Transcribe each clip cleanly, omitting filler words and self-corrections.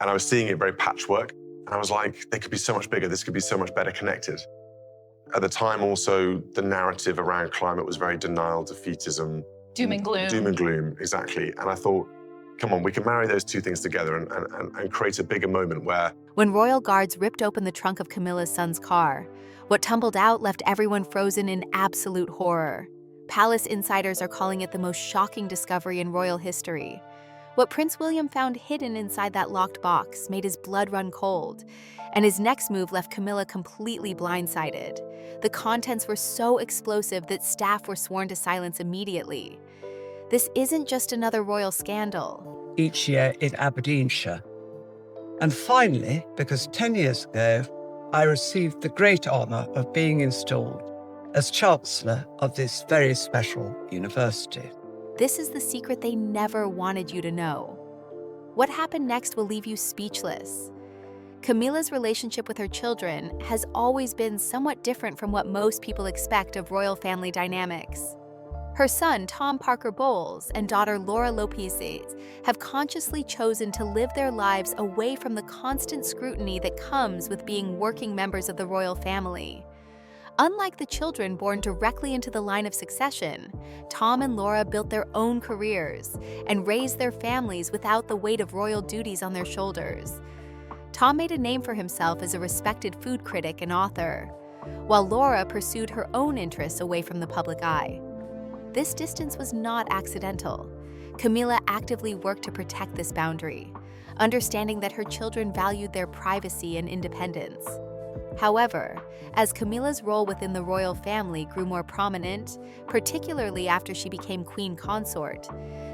And I was seeing it very patchwork. And I was like, they could be so much bigger. This could be so much better connected. At the time, also, the narrative around climate was very denial, defeatism. Doom and gloom. Doom and gloom, exactly. And I thought, come on, we can marry those two things together and create a bigger moment where... When royal guards ripped open the trunk of Camilla's son's car, what tumbled out left everyone frozen in absolute horror. Palace insiders are calling it the most shocking discovery in royal history. What Prince William found hidden inside that locked box made his blood run cold, and his next move left Camilla completely blindsided. The contents were so explosive that staff were sworn to silence immediately. This isn't just another royal scandal. Each year in Aberdeenshire. And finally, because 10 years ago, I received the great honour of being installed as Chancellor of this very special university. This is the secret they never wanted you to know. What happened next will leave you speechless. Camilla's relationship with her children has always been somewhat different from what most people expect of royal family dynamics. Her son, Tom Parker Bowles, and daughter Laura Lopez have consciously chosen to live their lives away from the constant scrutiny that comes with being working members of the royal family. Unlike the children born directly into the line of succession, Tom and Laura built their own careers and raised their families without the weight of royal duties on their shoulders. Tom made a name for himself as a respected food critic and author, while Laura pursued her own interests away from the public eye. This distance was not accidental. Camilla actively worked to protect this boundary, understanding that her children valued their privacy and independence. However, as Camilla's role within the royal family grew more prominent, particularly after she became queen consort,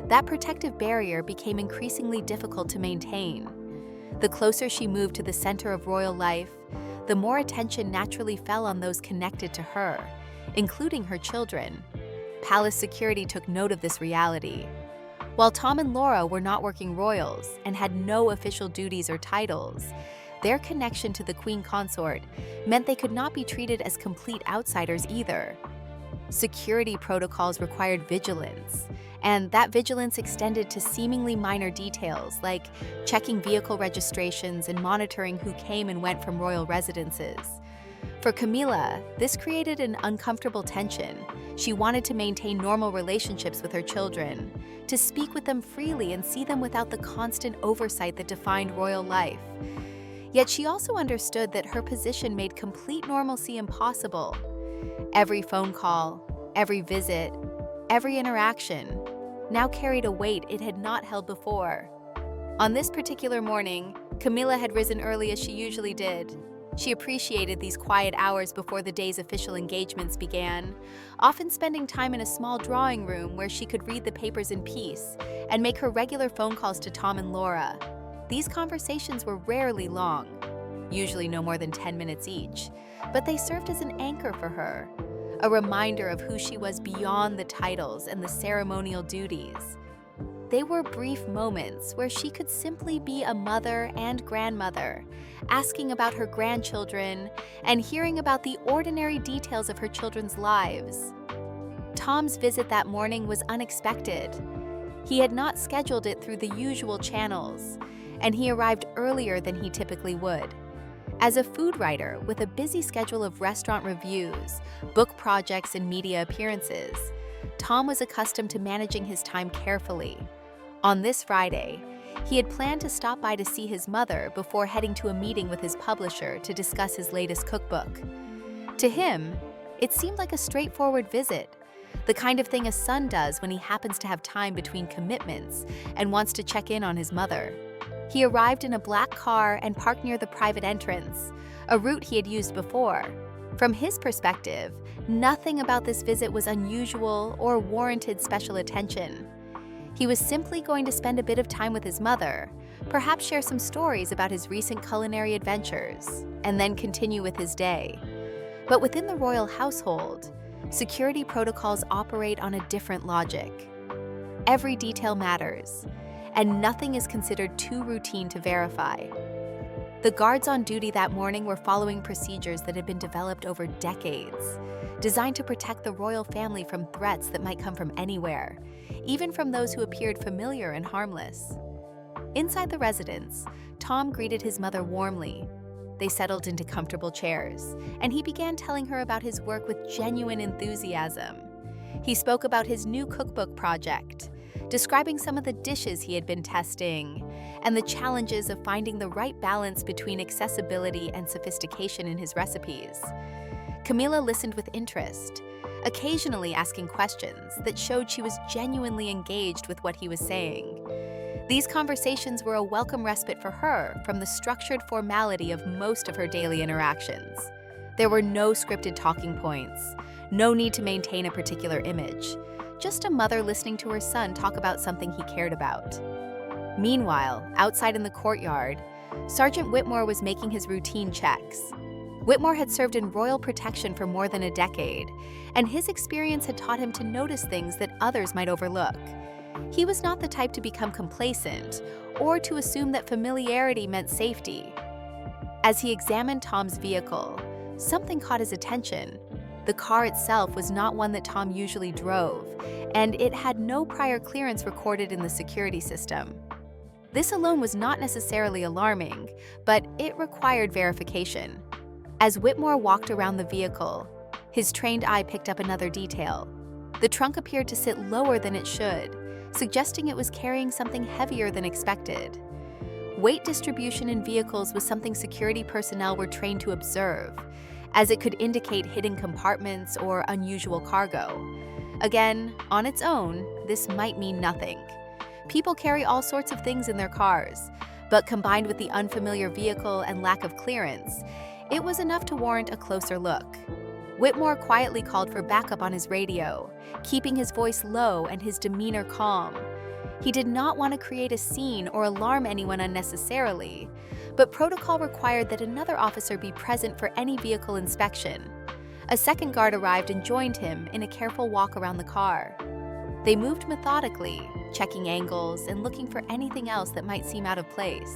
that protective barrier became increasingly difficult to maintain. The closer she moved to the center of royal life, the more attention naturally fell on those connected to her, including her children. Palace security took note of this reality. While Tom and Laura were not working royals and had no official duties or titles, their connection to the queen consort meant they could not be treated as complete outsiders either. Security protocols required vigilance, and that vigilance extended to seemingly minor details like checking vehicle registrations and monitoring who came and went from royal residences. For Camilla, this created an uncomfortable tension. She wanted to maintain normal relationships with her children, to speak with them freely and see them without the constant oversight that defined royal life. Yet she also understood that her position made complete normalcy impossible. Every phone call, every visit, every interaction now carried a weight it had not held before. On this particular morning, Camilla had risen early as she usually did. She appreciated these quiet hours before the day's official engagements began, often spending time in a small drawing room where she could read the papers in peace and make her regular phone calls to Tom and Laura. These conversations were rarely long, usually no more than 10 minutes each, but they served as an anchor for her, a reminder of who she was beyond the titles and the ceremonial duties. They were brief moments where she could simply be a mother and grandmother, asking about her grandchildren and hearing about the ordinary details of her children's lives. Tom's visit that morning was unexpected. He had not scheduled it through the usual channels, and he arrived earlier than he typically would. As a food writer with a busy schedule of restaurant reviews, book projects, and media appearances, Tom was accustomed to managing his time carefully. On this Friday, he had planned to stop by to see his mother before heading to a meeting with his publisher to discuss his latest cookbook. To him, it seemed like a straightforward visit, the kind of thing a son does when he happens to have time between commitments and wants to check in on his mother. He arrived in a black car and parked near the private entrance, a route he had used before. From his perspective, nothing about this visit was unusual or warranted special attention. He was simply going to spend a bit of time with his mother, perhaps share some stories about his recent culinary adventures, and then continue with his day. But within the royal household, security protocols operate on a different logic. Every detail matters, and nothing is considered too routine to verify. The guards on duty that morning were following procedures that had been developed over decades, designed to protect the royal family from threats that might come from anywhere, even from those who appeared familiar and harmless. Inside the residence, Tom greeted his mother warmly. They settled into comfortable chairs, and he began telling her about his work with genuine enthusiasm. He spoke about his new cookbook project, describing some of the dishes he had been testing, and the challenges of finding the right balance between accessibility and sophistication in his recipes. Camilla listened with interest, occasionally asking questions that showed she was genuinely engaged with what he was saying. These conversations were a welcome respite for her from the structured formality of most of her daily interactions. There were no scripted talking points, no need to maintain a particular image, just a mother listening to her son talk about something he cared about. Meanwhile, outside in the courtyard, Sergeant Whitmore was making his routine checks. Whitmore had served in royal protection for more than a decade, and his experience had taught him to notice things that others might overlook. He was not the type to become complacent or to assume that familiarity meant safety. As he examined Tom's vehicle, something caught his attention. The car itself was not one that Tom usually drove, and it had no prior clearance recorded in the security system. This alone was not necessarily alarming, but it required verification. As Whitmore walked around the vehicle, his trained eye picked up another detail. The trunk appeared to sit lower than it should, suggesting it was carrying something heavier than expected. Weight distribution in vehicles was something security personnel were trained to observe, as it could indicate hidden compartments or unusual cargo. Again, on its own, this might mean nothing. People carry all sorts of things in their cars, but combined with the unfamiliar vehicle and lack of clearance, it was enough to warrant a closer look. Whitmore quietly called for backup on his radio, keeping his voice low and his demeanor calm. He did not want to create a scene or alarm anyone unnecessarily, but protocol required that another officer be present for any vehicle inspection. A second guard arrived and joined him in a careful walk around the car. They moved methodically, checking angles and looking for anything else that might seem out of place.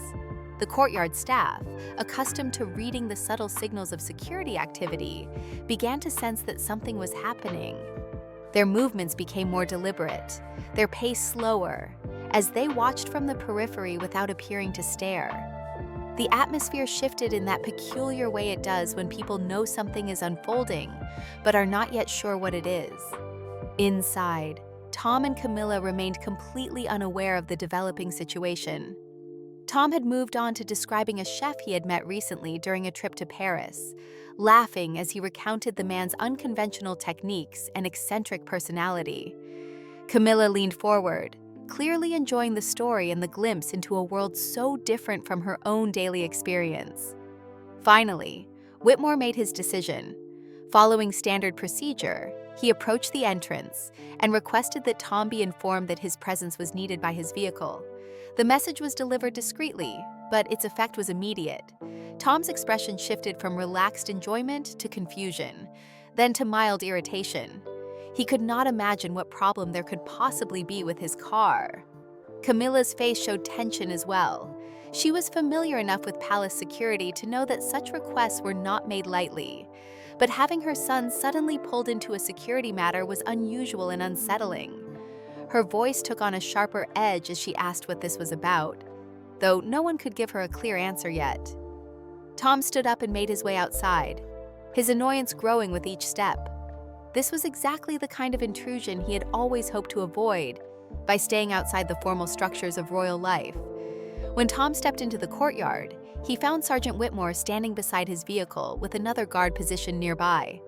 The courtyard staff, accustomed to reading the subtle signals of security activity, began to sense that something was happening. Their movements became more deliberate, their pace slower, as they watched from the periphery without appearing to stare. The atmosphere shifted in that peculiar way it does when people know something is unfolding, but are not yet sure what it is. Inside, Tom and Camilla remained completely unaware of the developing situation. Tom had moved on to describing a chef he had met recently during a trip to Paris, laughing as he recounted the man's unconventional techniques and eccentric personality. Camilla leaned forward, clearly enjoying the story and the glimpse into a world so different from her own daily experience. Finally, Whitmore made his decision. Following standard procedure, he approached the entrance and requested that Tom be informed that his presence was needed by his vehicle. The message was delivered discreetly, but its effect was immediate. Tom's expression shifted from relaxed enjoyment to confusion, then to mild irritation. He could not imagine what problem there could possibly be with his car. Camilla's face showed tension as well. She was familiar enough with palace security to know that such requests were not made lightly. But having her son suddenly pulled into a security matter was unusual and unsettling. Her voice took on a sharper edge as she asked what this was about, though no one could give her a clear answer yet. Tom stood up and made his way outside, his annoyance growing with each step. This was exactly the kind of intrusion he had always hoped to avoid by staying outside the formal structures of royal life. When Tom stepped into the courtyard, he found Sergeant Whitmore standing beside his vehicle with another guard positioned nearby.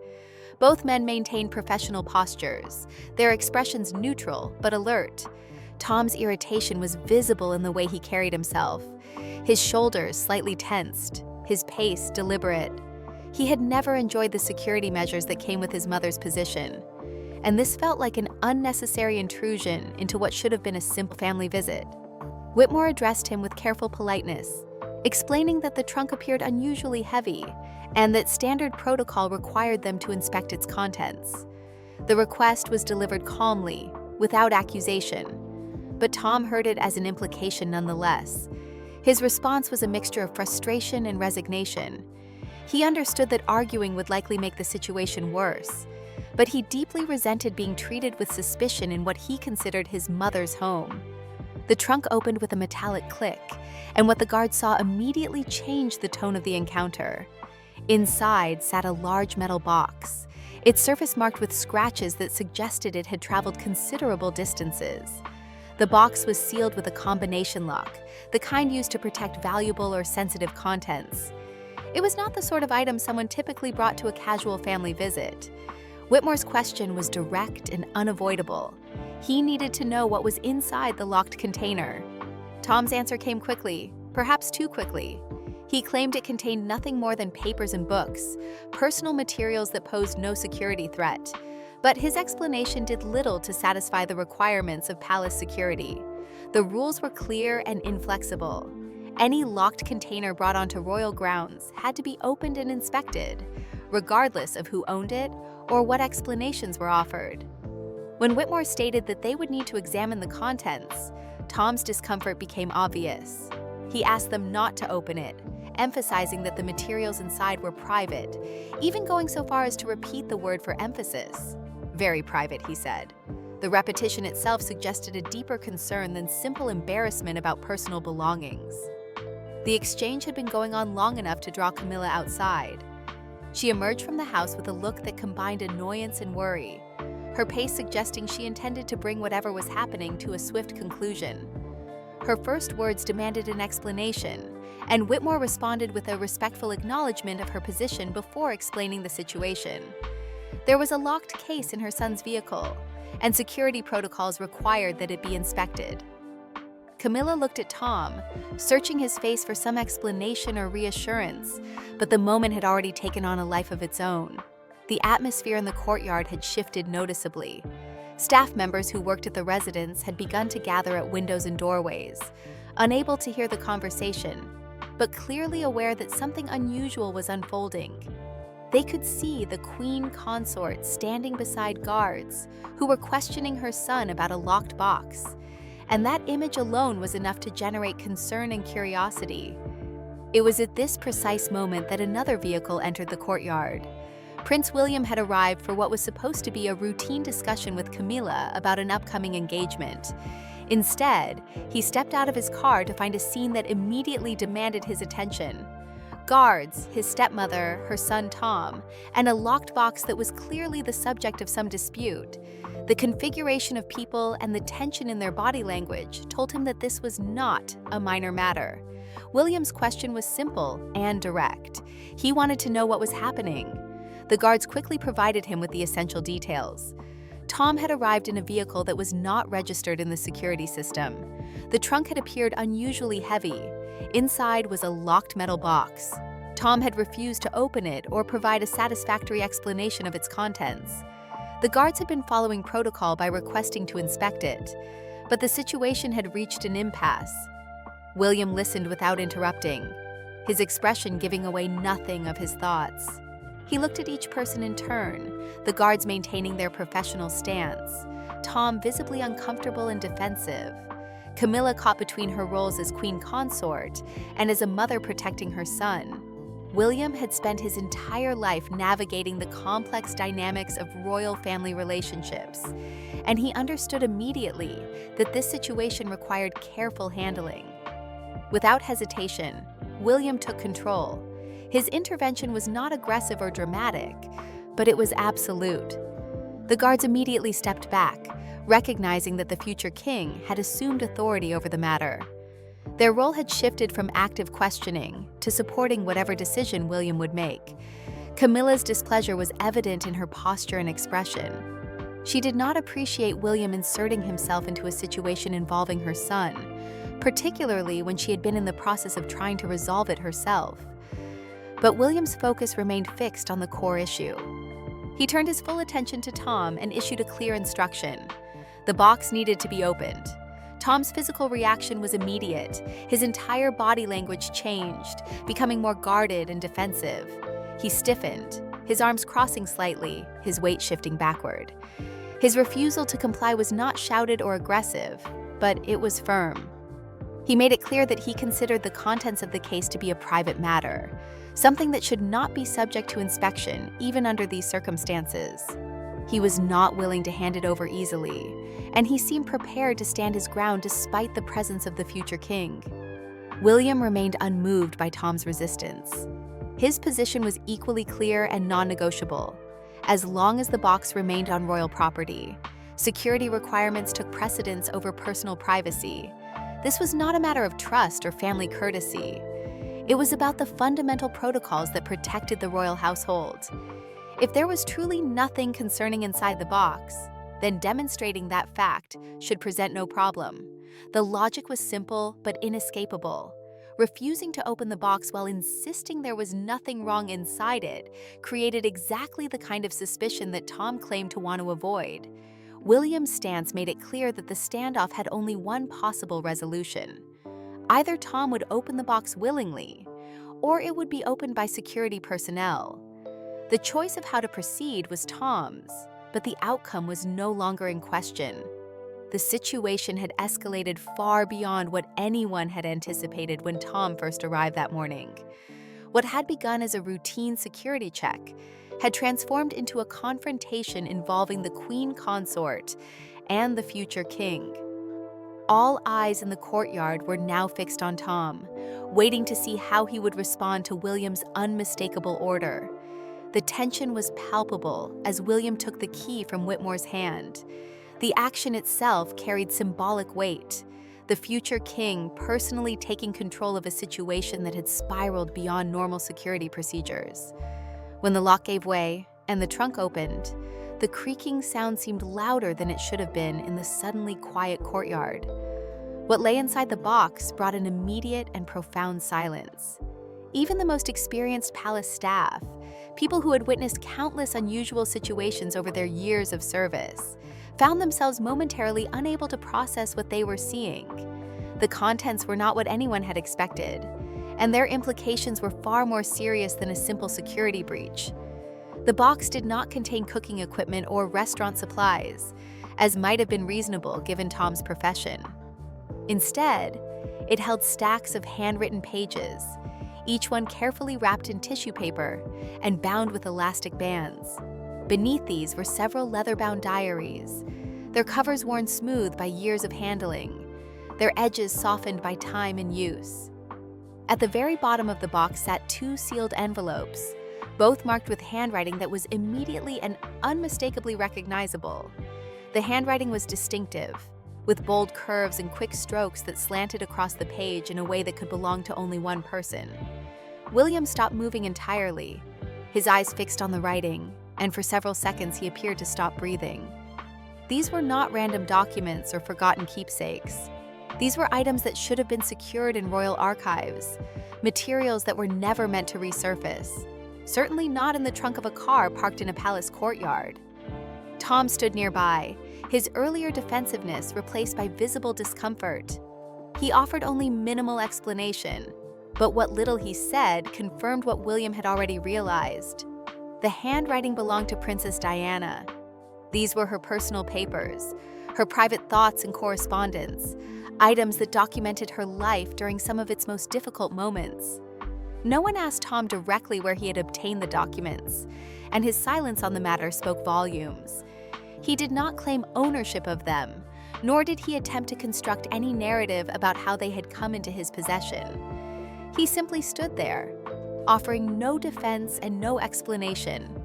Both men maintained professional postures, their expressions neutral but alert. Tom's irritation was visible in the way he carried himself, his shoulders slightly tensed, his pace deliberate. He had never enjoyed the security measures that came with his mother's position, and this felt like an unnecessary intrusion into what should have been a simple family visit. Whitmore addressed him with careful politeness, explaining that the trunk appeared unusually heavy and that standard protocol required them to inspect its contents. The request was delivered calmly, without accusation, but Tom heard it as an implication nonetheless. His response was a mixture of frustration and resignation. He understood that arguing would likely make the situation worse, but he deeply resented being treated with suspicion in what he considered his mother's home. The trunk opened with a metallic click, and what the guards saw immediately changed the tone of the encounter. Inside sat a large metal box, its surface marked with scratches that suggested it had traveled considerable distances. The box was sealed with a combination lock, the kind used to protect valuable or sensitive contents. It was not the sort of item someone typically brought to a casual family visit. Whitmore's question was direct and unavoidable. He needed to know what was inside the locked container. Tom's answer came quickly, perhaps too quickly. He claimed it contained nothing more than papers and books, personal materials that posed no security threat. But his explanation did little to satisfy the requirements of palace security. The rules were clear and inflexible. Any locked container brought onto royal grounds had to be opened and inspected, regardless of who owned it or what explanations were offered. When Whitmore stated that they would need to examine the contents, Tom's discomfort became obvious. He asked them not to open it, emphasizing that the materials inside were private, even going so far as to repeat the word for emphasis. Very private, he said. The repetition itself suggested a deeper concern than simple embarrassment about personal belongings. The exchange had been going on long enough to draw Camilla outside. She emerged from the house with a look that combined annoyance and worry, her pace suggesting she intended to bring whatever was happening to a swift conclusion. Her first words demanded an explanation, and Whitmore responded with a respectful acknowledgement of her position before explaining the situation. There was a locked case in her son's vehicle, and security protocols required that it be inspected. Camilla looked at Tom, searching his face for some explanation or reassurance, but the moment had already taken on a life of its own. The atmosphere in the courtyard had shifted noticeably. Staff members who worked at the residence had begun to gather at windows and doorways, unable to hear the conversation, but clearly aware that something unusual was unfolding. They could see the queen consort standing beside guards who were questioning her son about a locked box, and that image alone was enough to generate concern and curiosity. It was at this precise moment that another vehicle entered the courtyard. Prince William had arrived for what was supposed to be a routine discussion with Camilla about an upcoming engagement. Instead, he stepped out of his car to find a scene that immediately demanded his attention. Guards, his stepmother, her son Tom, and a locked box that was clearly the subject of some dispute. The configuration of people and the tension in their body language told him that this was not a minor matter. William's question was simple and direct. He wanted to know what was happening. The guards quickly provided him with the essential details. Tom had arrived in a vehicle that was not registered in the security system. The trunk had appeared unusually heavy. Inside was a locked metal box. Tom had refused to open it or provide a satisfactory explanation of its contents. The guards had been following protocol by requesting to inspect it, but the situation had reached an impasse. William listened without interrupting, his expression giving away nothing of his thoughts. He looked at each person in turn, the guards maintaining their professional stance, Tom visibly uncomfortable and defensive, Camilla caught between her roles as queen consort and as a mother protecting her son. William had spent his entire life navigating the complex dynamics of royal family relationships, and he understood immediately that this situation required careful handling. Without hesitation, William took control. His intervention was not aggressive or dramatic, but it was absolute. The guards immediately stepped back, recognizing that the future king had assumed authority over the matter. Their role had shifted from active questioning to supporting whatever decision William would make. Camilla's displeasure was evident in her posture and expression. She did not appreciate William inserting himself into a situation involving her son, particularly when she had been in the process of trying to resolve it herself. But William's focus remained fixed on the core issue. He turned his full attention to Tom and issued a clear instruction. The box needed to be opened. Tom's physical reaction was immediate. His entire body language changed, becoming more guarded and defensive. He stiffened, his arms crossing slightly, his weight shifting backward. His refusal to comply was not shouted or aggressive, but it was firm. He made it clear that he considered the contents of the case to be a private matter, something that should not be subject to inspection, even under these circumstances. He was not willing to hand it over easily, and he seemed prepared to stand his ground despite the presence of the future king. William remained unmoved by Tom's resistance. His position was equally clear and non-negotiable. As long as the box remained on royal property, security requirements took precedence over personal privacy. This was not a matter of trust or family courtesy. It was about the fundamental protocols that protected the royal household. If there was truly nothing concerning inside the box, then demonstrating that fact should present no problem. The logic was simple but inescapable. Refusing to open the box while insisting there was nothing wrong inside it created exactly the kind of suspicion that Tom claimed to want to avoid. William's stance made it clear that the standoff had only one possible resolution. Either Tom would open the box willingly, or it would be opened by security personnel. The choice of how to proceed was Tom's, but the outcome was no longer in question. The situation had escalated far beyond what anyone had anticipated when Tom first arrived that morning. What had begun as a routine security check had transformed into a confrontation involving the queen consort and the future king. All eyes in the courtyard were now fixed on Tom, waiting to see how he would respond to William's unmistakable order. The tension was palpable as William took the key from Whitmore's hand. The action itself carried symbolic weight, the future king personally taking control of a situation that had spiraled beyond normal security procedures. When the lock gave way and the trunk opened, the creaking sound seemed louder than it should have been in the suddenly quiet courtyard. What lay inside the box brought an immediate and profound silence. Even the most experienced palace staff, people who had witnessed countless unusual situations over their years of service, found themselves momentarily unable to process what they were seeing. The contents were not what anyone had expected, and their implications were far more serious than a simple security breach. The box did not contain cooking equipment or restaurant supplies, as might have been reasonable given Tom's profession. Instead, it held stacks of handwritten pages, each one carefully wrapped in tissue paper and bound with elastic bands. Beneath these were several leather-bound diaries, their covers worn smooth by years of handling, their edges softened by time and use. At the very bottom of the box sat 2 sealed envelopes, both marked with handwriting that was immediately and unmistakably recognizable. The handwriting was distinctive, with bold curves and quick strokes that slanted across the page in a way that could belong to only one person. William stopped moving entirely, his eyes fixed on the writing, and for several seconds he appeared to stop breathing. These were not random documents or forgotten keepsakes. These were items that should have been secured in royal archives, materials that were never meant to resurface, certainly not in the trunk of a car parked in a palace courtyard. Tom stood nearby, his earlier defensiveness replaced by visible discomfort. He offered only minimal explanation, but what little he said confirmed what William had already realized. The handwriting belonged to Princess Diana. These were her personal papers, her private thoughts and correspondence, items that documented her life during some of its most difficult moments. No one asked Tom directly where he had obtained the documents, and his silence on the matter spoke volumes. He did not claim ownership of them, nor did he attempt to construct any narrative about how they had come into his possession. He simply stood there, offering no defense and no explanation.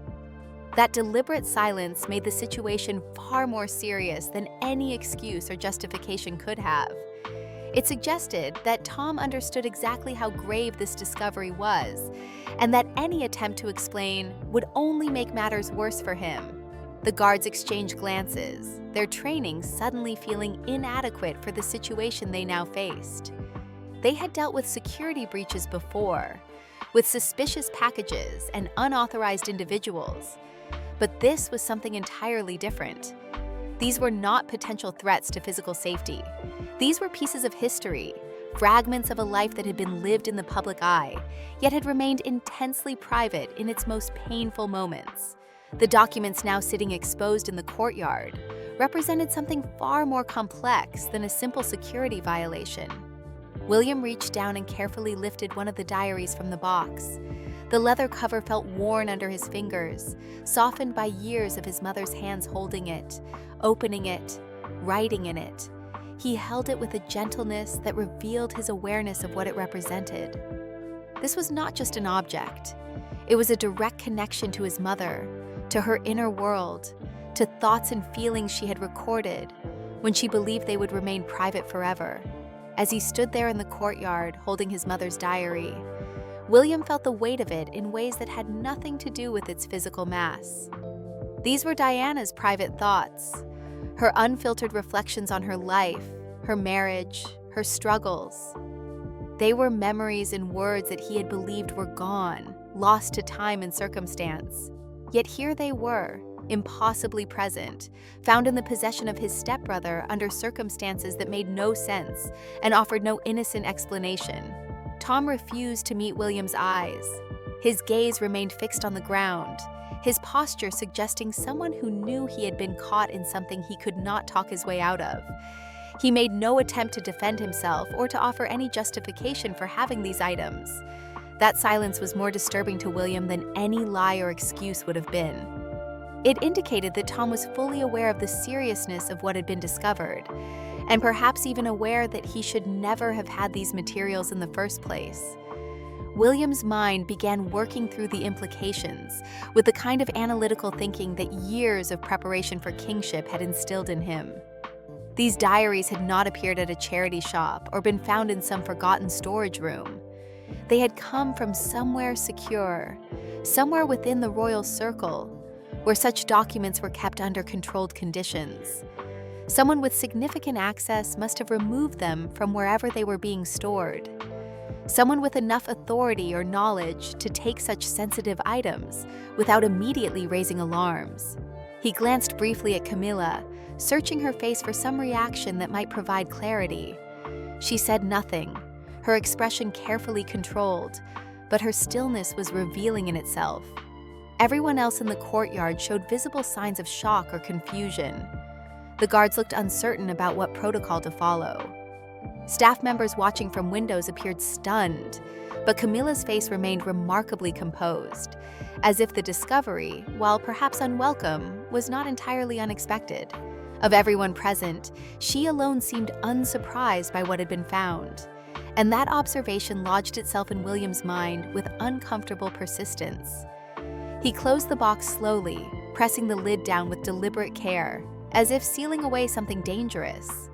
That deliberate silence made the situation far more serious than any excuse or justification could have. It suggested that Tom understood exactly how grave this discovery was, and that any attempt to explain would only make matters worse for him. The guards exchanged glances, their training suddenly feeling inadequate for the situation they now faced. They had dealt with security breaches before, with suspicious packages and unauthorized individuals. But this was something entirely different. These were not potential threats to physical safety. These were pieces of history, fragments of a life that had been lived in the public eye, yet had remained intensely private in its most painful moments. The documents now sitting exposed in the courtyard represented something far more complex than a simple security violation. William reached down and carefully lifted one of the diaries from the box. The leather cover felt worn under his fingers, softened by years of his mother's hands holding it, opening it, writing in it. He held it with a gentleness that revealed his awareness of what it represented. This was not just an object. It was a direct connection to his mother, to her inner world, to thoughts and feelings she had recorded when she believed they would remain private forever. As he stood there in the courtyard holding his mother's diary, William felt the weight of it in ways that had nothing to do with its physical mass. These were Diana's private thoughts, her unfiltered reflections on her life, her marriage, her struggles. They were memories and words that he had believed were gone, lost to time and circumstance. Yet here they were, impossibly present, found in the possession of his stepbrother under circumstances that made no sense and offered no innocent explanation. Tom refused to meet William's eyes. His gaze remained fixed on the ground, his posture suggesting someone who knew he had been caught in something he could not talk his way out of. He made no attempt to defend himself or to offer any justification for having these items. That silence was more disturbing to William than any lie or excuse would have been. It indicated that Tom was fully aware of the seriousness of what had been discovered, and perhaps even aware that he should never have had these materials in the first place. William's mind began working through the implications with the kind of analytical thinking that years of preparation for kingship had instilled in him. These diaries had not appeared at a charity shop or been found in some forgotten storage room. They had come from somewhere secure, somewhere within the royal circle, where such documents were kept under controlled conditions. Someone with significant access must have removed them from wherever they were being stored. Someone with enough authority or knowledge to take such sensitive items without immediately raising alarms. He glanced briefly at Camilla, searching her face for some reaction that might provide clarity. She said nothing, her expression carefully controlled, but her stillness was revealing in itself. Everyone else in the courtyard showed visible signs of shock or confusion. The guards looked uncertain about what protocol to follow. Staff members watching from windows appeared stunned, but Camilla's face remained remarkably composed, as if the discovery, while perhaps unwelcome, was not entirely unexpected. Of everyone present, she alone seemed unsurprised by what had been found, and that observation lodged itself in William's mind with uncomfortable persistence. He closed the box slowly, pressing the lid down with deliberate care, as if sealing away something dangerous.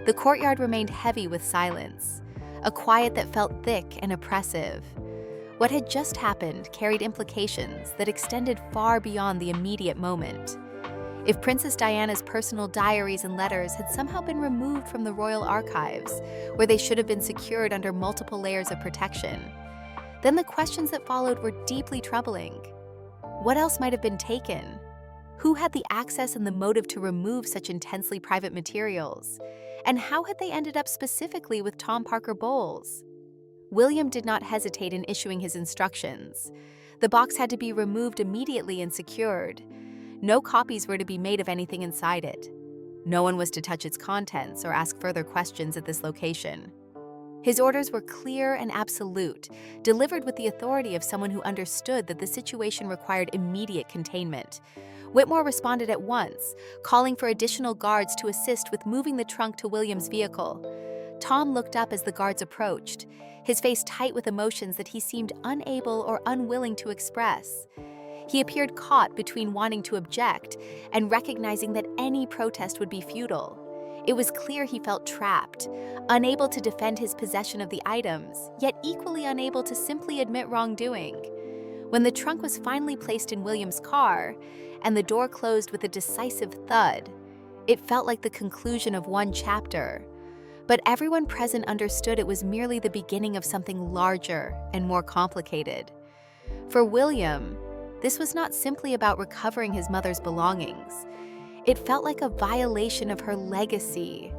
The courtyard remained heavy with silence, a quiet that felt thick and oppressive. What had just happened carried implications that extended far beyond the immediate moment. If Princess Diana's personal diaries and letters had somehow been removed from the royal archives, where they should have been secured under multiple layers of protection, then the questions that followed were deeply troubling. What else might have been taken? Who had the access and the motive to remove such intensely private materials? And how had they ended up specifically with Tom Parker Bowles? William did not hesitate in issuing his instructions. The box had to be removed immediately and secured. No copies were to be made of anything inside it. No one was to touch its contents or ask further questions at this location. His orders were clear and absolute, delivered with the authority of someone who understood that the situation required immediate containment. Whitmore responded at once, calling for additional guards to assist with moving the trunk to William's vehicle. Tom looked up as the guards approached, his face tight with emotions that he seemed unable or unwilling to express. He appeared caught between wanting to object and recognizing that any protest would be futile. It was clear he felt trapped, unable to defend his possession of the items, yet equally unable to simply admit wrongdoing. When the trunk was finally placed in William's car, and the door closed with a decisive thud, it felt like the conclusion of one chapter. But everyone present understood it was merely the beginning of something larger and more complicated. For William, this was not simply about recovering his mother's belongings. It felt like a violation of her legacy,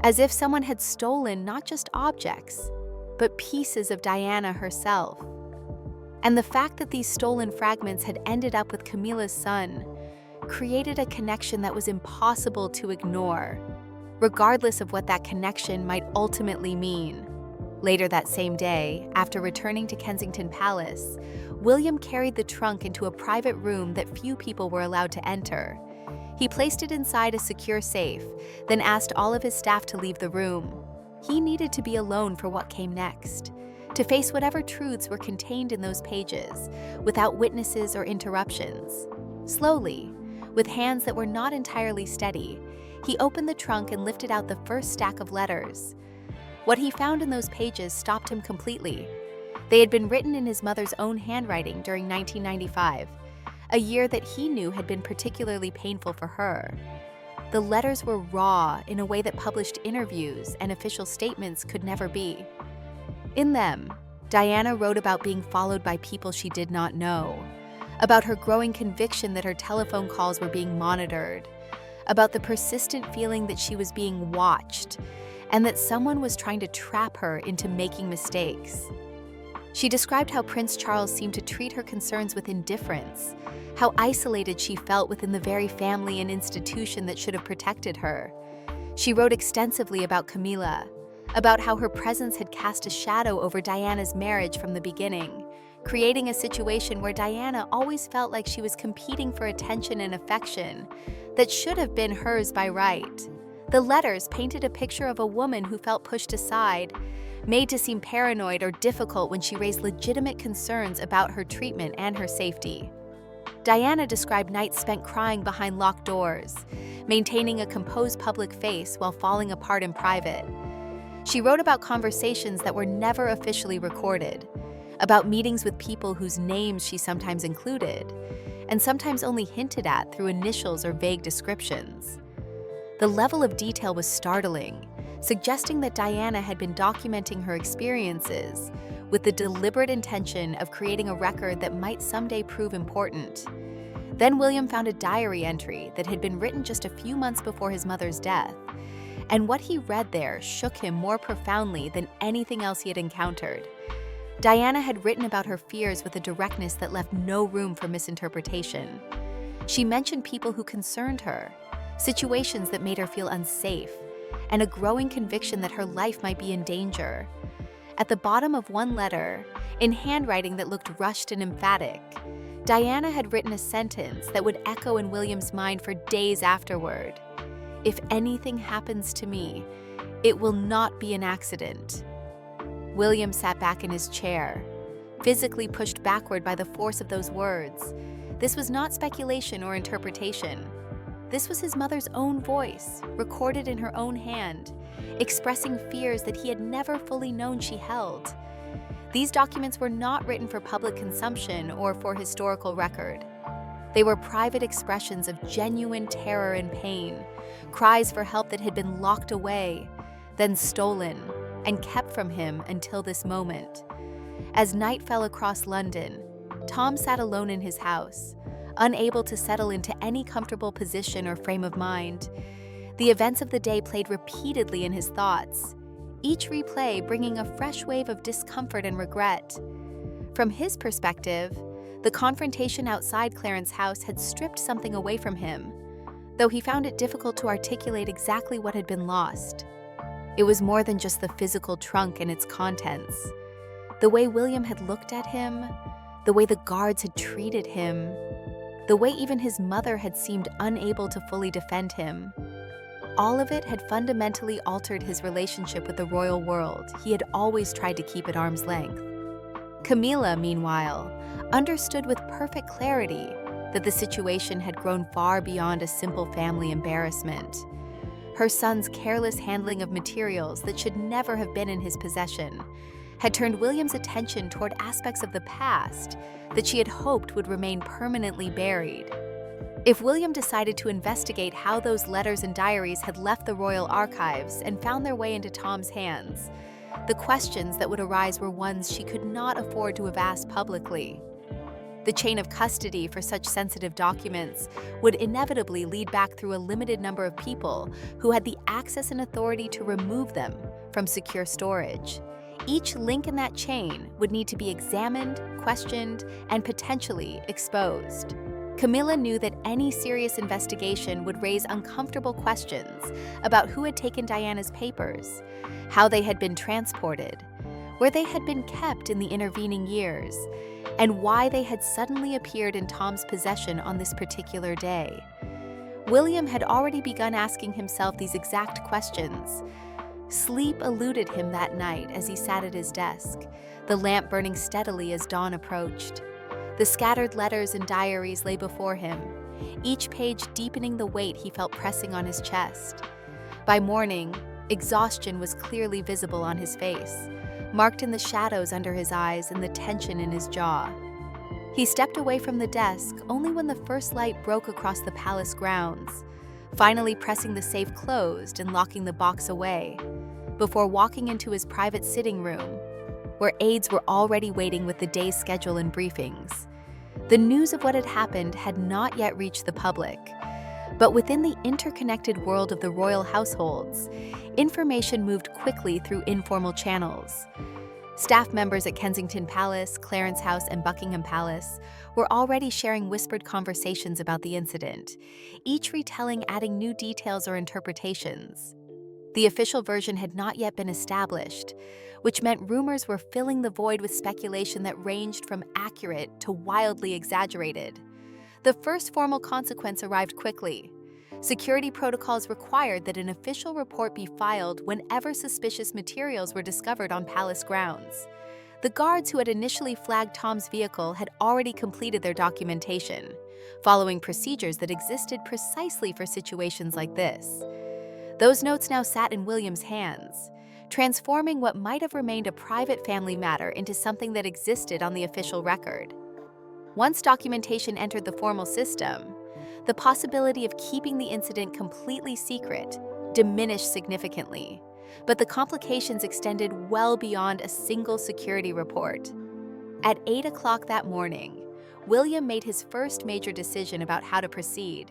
as if someone had stolen not just objects, but pieces of Diana herself. And the fact that these stolen fragments had ended up with Camilla's son created a connection that was impossible to ignore, regardless of what that connection might ultimately mean. Later that same day, after returning to Kensington Palace, William carried the trunk into a private room that few people were allowed to enter. He placed it inside a secure safe, then asked all of his staff to leave the room. He needed to be alone for what came next, to face whatever truths were contained in those pages, without witnesses or interruptions. Slowly, with hands that were not entirely steady, he opened the trunk and lifted out the first stack of letters. What he found in those pages stopped him completely. They had been written in his mother's own handwriting during 1995, a year that he knew had been particularly painful for her. The letters were raw in a way that published interviews and official statements could never be. In them, Diana wrote about being followed by people she did not know, about her growing conviction that her telephone calls were being monitored, about the persistent feeling that she was being watched, and that someone was trying to trap her into making mistakes. She described how Prince Charles seemed to treat her concerns with indifference, how isolated she felt within the very family and institution that should have protected her. She wrote extensively about Camilla, about how her presence had cast a shadow over Diana's marriage from the beginning, creating a situation where Diana always felt like she was competing for attention and affection that should have been hers by right. The letters painted a picture of a woman who felt pushed aside, made to seem paranoid or difficult when she raised legitimate concerns about her treatment and her safety. Diana described nights spent crying behind locked doors, maintaining a composed public face while falling apart in private. She wrote about conversations that were never officially recorded, about meetings with people whose names she sometimes included, and sometimes only hinted at through initials or vague descriptions. The level of detail was startling, suggesting that Diana had been documenting her experiences with the deliberate intention of creating a record that might someday prove important. Then William found a diary entry that had been written just a few months before his mother's death, and what he read there shook him more profoundly than anything else he had encountered. Diana had written about her fears with a directness that left no room for misinterpretation. She mentioned people who concerned her, situations that made her feel unsafe, and a growing conviction that her life might be in danger. At the bottom of one letter, in handwriting that looked rushed and emphatic, Diana had written a sentence that would echo in William's mind for days afterward. "If anything happens to me, it will not be an accident." William sat back in his chair, physically pushed backward by the force of those words. This was not speculation or interpretation. This was his mother's own voice, recorded in her own hand, expressing fears that he had never fully known she held. These documents were not written for public consumption or for historical record. They were private expressions of genuine terror and pain, cries for help that had been locked away, then stolen, and kept from him until this moment. As night fell across London, Tom sat alone in his house, unable to settle into any comfortable position or frame of mind. The events of the day played repeatedly in his thoughts, each replay bringing a fresh wave of discomfort and regret. From his perspective, the confrontation outside Clarence's house had stripped something away from him, though he found it difficult to articulate exactly what had been lost. It was more than just the physical trunk and its contents. The way William had looked at him, the way the guards had treated him, the way even his mother had seemed unable to fully defend him. All of it had fundamentally altered his relationship with the royal world he had always tried to keep at arm's length. Camilla, meanwhile, understood with perfect clarity that the situation had grown far beyond a simple family embarrassment. Her son's careless handling of materials that should never have been in his possession had turned William's attention toward aspects of the past that she had hoped would remain permanently buried. If William decided to investigate how those letters and diaries had left the royal archives and found their way into Tom's hands, the questions that would arise were ones she could not afford to have asked publicly. The chain of custody for such sensitive documents would inevitably lead back through a limited number of people who had the access and authority to remove them from secure storage. Each link in that chain would need to be examined, questioned, and potentially exposed. Camilla knew that any serious investigation would raise uncomfortable questions about who had taken Diana's papers, how they had been transported, where they had been kept in the intervening years, and why they had suddenly appeared in Tom's possession on this particular day. William had already begun asking himself these exact questions. Sleep eluded him that night as he sat at his desk, the lamp burning steadily as dawn approached. The scattered letters and diaries lay before him, each page deepening the weight he felt pressing on his chest. By morning, exhaustion was clearly visible on his face, marked in the shadows under his eyes and the tension in his jaw. He stepped away from the desk only when the first light broke across the palace grounds, finally pressing the safe closed and locking the box away, before walking into his private sitting room, where aides were already waiting with the day's schedule and briefings. The news of what had happened had not yet reached the public, but within the interconnected world of the royal households, information moved quickly through informal channels. Staff members at Kensington Palace, Clarence House, and Buckingham Palace were already sharing whispered conversations about the incident, each retelling adding new details or interpretations. The official version had not yet been established, which meant rumors were filling the void with speculation that ranged from accurate to wildly exaggerated. The first formal consequence arrived quickly. Security protocols required that an official report be filed whenever suspicious materials were discovered on palace grounds. The guards who had initially flagged Tom's vehicle had already completed their documentation, following procedures that existed precisely for situations like this. Those notes now sat in William's hands, transforming what might have remained a private family matter into something that existed on the official record. Once documentation entered the formal system, the possibility of keeping the incident completely secret diminished significantly, but the complications extended well beyond a single security report. At 8 o'clock that morning, William made his first major decision about how to proceed.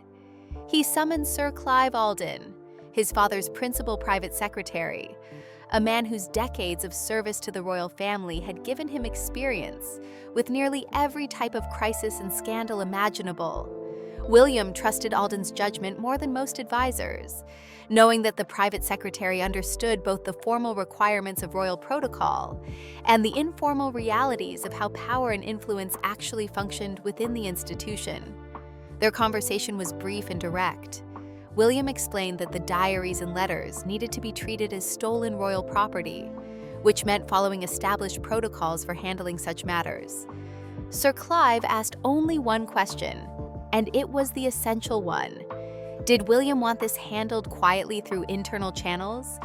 He summoned Sir Clive Alden, his father's principal private secretary, a man whose decades of service to the royal family had given him experience with nearly every type of crisis and scandal imaginable. William trusted Alden's judgment more than most advisors, knowing that the private secretary understood both the formal requirements of royal protocol and the informal realities of how power and influence actually functioned within the institution. Their conversation was brief and direct. William explained that the diaries and letters needed to be treated as stolen royal property, which meant following established protocols for handling such matters. Sir Clive asked only one question, and it was the essential one. Did William want this handled quietly through internal channels,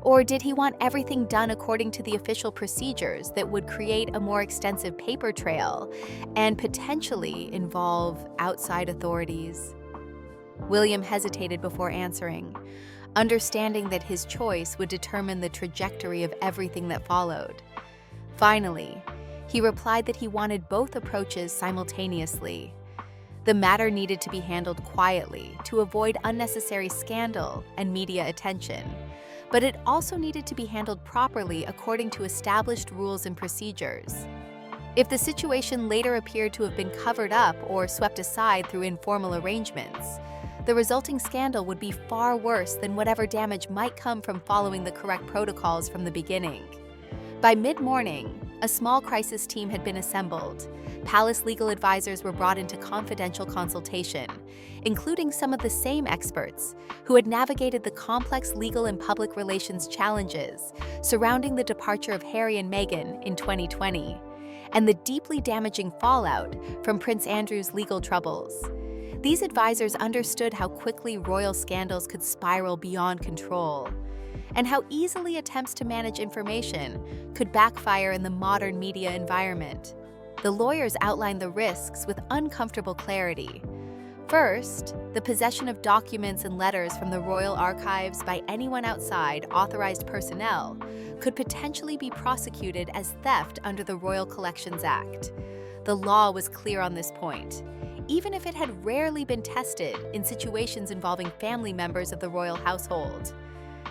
or did he want everything done according to the official procedures that would create a more extensive paper trail and potentially involve outside authorities? William hesitated before answering, understanding that his choice would determine the trajectory of everything that followed. Finally, he replied that he wanted both approaches simultaneously. The matter needed to be handled quietly to avoid unnecessary scandal and media attention, but it also needed to be handled properly according to established rules and procedures. If the situation later appeared to have been covered up or swept aside through informal arrangements, the resulting scandal would be far worse than whatever damage might come from following the correct protocols from the beginning. By mid-morning, a small crisis team had been assembled. Palace legal advisors were brought into confidential consultation, including some of the same experts who had navigated the complex legal and public relations challenges surrounding the departure of Harry and Meghan in 2020, and the deeply damaging fallout from Prince Andrew's legal troubles. These advisors understood how quickly royal scandals could spiral beyond control, and how easily attempts to manage information could backfire in the modern media environment. The lawyers outlined the risks with uncomfortable clarity. First, the possession of documents and letters from the royal archives by anyone outside authorized personnel could potentially be prosecuted as theft under the Royal Collections Act. The law was clear on this point, even if it had rarely been tested in situations involving family members of the royal household.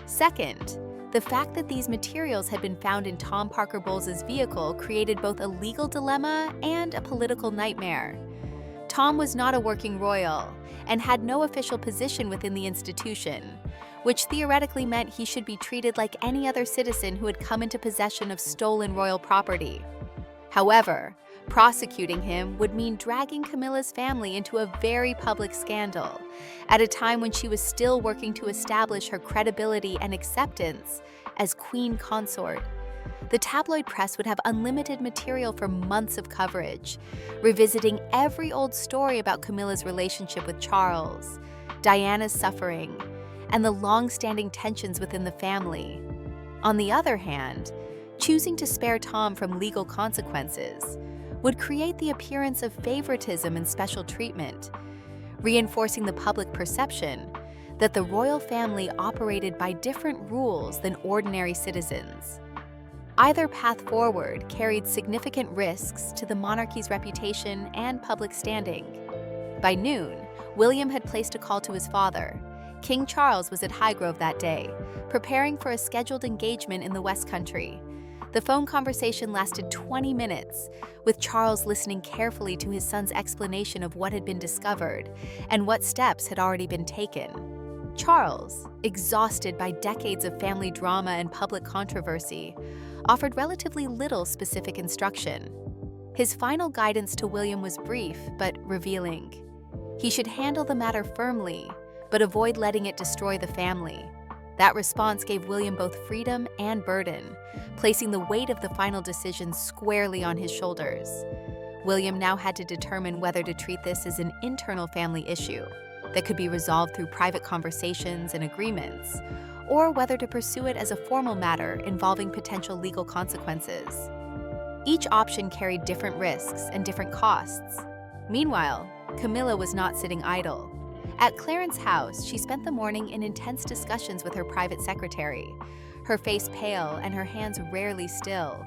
Second, the fact that these materials had been found in Tom Parker Bowles' vehicle created both a legal dilemma and a political nightmare. Tom was not a working royal, and had no official position within the institution, which theoretically meant he should be treated like any other citizen who had come into possession of stolen royal property. However, prosecuting him would mean dragging Camilla's family into a very public scandal, at a time when she was still working to establish her credibility and acceptance as queen consort. The tabloid press would have unlimited material for months of coverage, revisiting every old story about Camilla's relationship with Charles, Diana's suffering, and the long-standing tensions within the family. On the other hand, choosing to spare Tom from legal consequences would create the appearance of favoritism and special treatment, reinforcing the public perception that the royal family operated by different rules than ordinary citizens. Either path forward carried significant risks to the monarchy's reputation and public standing. By noon, William had placed a call to his father. King Charles was at Highgrove that day, preparing for a scheduled engagement in the West Country. The phone conversation lasted 20 minutes, with Charles listening carefully to his son's explanation of what had been discovered and what steps had already been taken. Charles, exhausted by decades of family drama and public controversy, offered relatively little specific instruction. His final guidance to William was brief but revealing. He should handle the matter firmly, but avoid letting it destroy the family. That response gave William both freedom and burden, placing the weight of the final decision squarely on his shoulders. William now had to determine whether to treat this as an internal family issue that could be resolved through private conversations and agreements, or whether to pursue it as a formal matter involving potential legal consequences. Each option carried different risks and different costs. Meanwhile, Camilla was not sitting idle. At Clarence's house, she spent the morning in intense discussions with her private secretary, her face pale and her hands rarely still.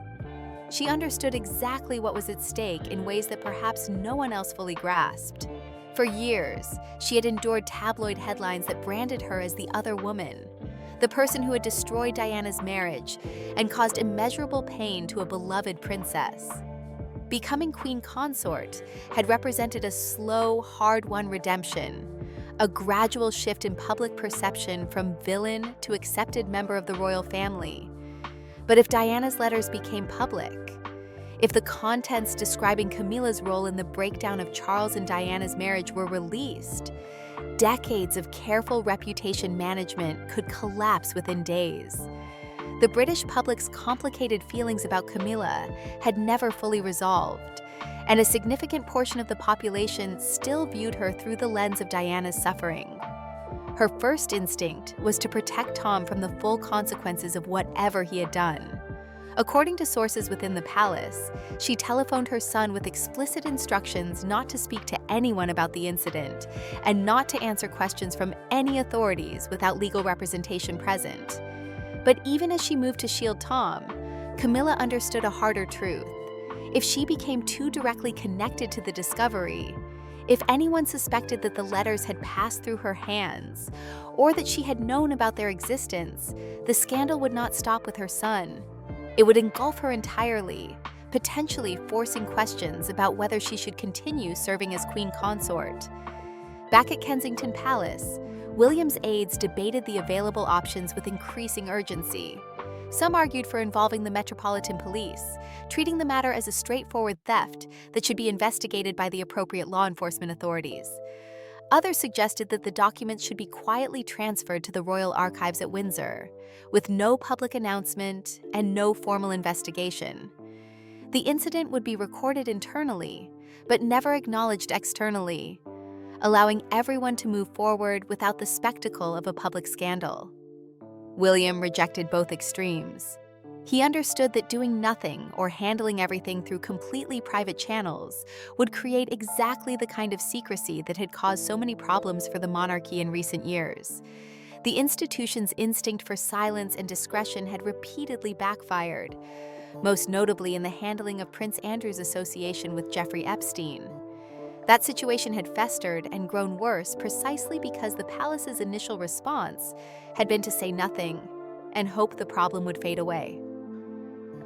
She understood exactly what was at stake in ways that perhaps no one else fully grasped. For years, she had endured tabloid headlines that branded her as the other woman, the person who had destroyed Diana's marriage and caused immeasurable pain to a beloved princess. Becoming queen consort had represented a slow, hard-won redemption, a gradual shift in public perception from villain to accepted member of the royal family. But if Diana's letters became public, if the contents describing Camilla's role in the breakdown of Charles and Diana's marriage were released, decades of careful reputation management could collapse within days. The British public's complicated feelings about Camilla had never fully resolved, and a significant portion of the population still viewed her through the lens of Diana's suffering. Her first instinct was to protect Tom from the full consequences of whatever he had done. According to sources within the palace, she telephoned her son with explicit instructions not to speak to anyone about the incident and not to answer questions from any authorities without legal representation present. But even as she moved to shield Tom, Camilla understood a harder truth. If she became too directly connected to the discovery, if anyone suspected that the letters had passed through her hands, or that she had known about their existence, the scandal would not stop with her son. It would engulf her entirely, potentially forcing questions about whether she should continue serving as queen consort. Back at Kensington Palace, William's aides debated the available options with increasing urgency. Some argued for involving the Metropolitan Police, treating the matter as a straightforward theft that should be investigated by the appropriate law enforcement authorities. Others suggested that the documents should be quietly transferred to the Royal Archives at Windsor, with no public announcement and no formal investigation. The incident would be recorded internally, but never acknowledged externally, allowing everyone to move forward without the spectacle of a public scandal. William rejected both extremes. He understood that doing nothing or handling everything through completely private channels would create exactly the kind of secrecy that had caused so many problems for the monarchy in recent years. The institution's instinct for silence and discretion had repeatedly backfired, most notably in the handling of Prince Andrew's association with Jeffrey Epstein. That situation had festered and grown worse precisely because the palace's initial response had been to say nothing and hope the problem would fade away.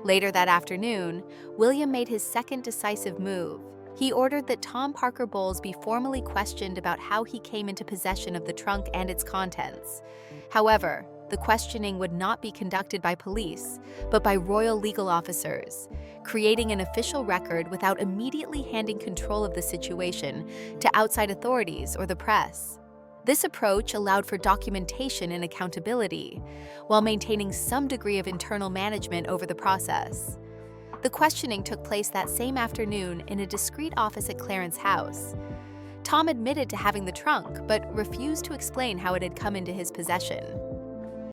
Later that afternoon, William made his second decisive move. He ordered that Tom Parker Bowles be formally questioned about how he came into possession of the trunk and its contents. However, the questioning would not be conducted by police, but by royal legal officers, creating an official record without immediately handing control of the situation to outside authorities or the press. This approach allowed for documentation and accountability, while maintaining some degree of internal management over the process. The questioning took place that same afternoon in a discreet office at Clarence's house. Tom admitted to having the trunk, but refused to explain how it had come into his possession.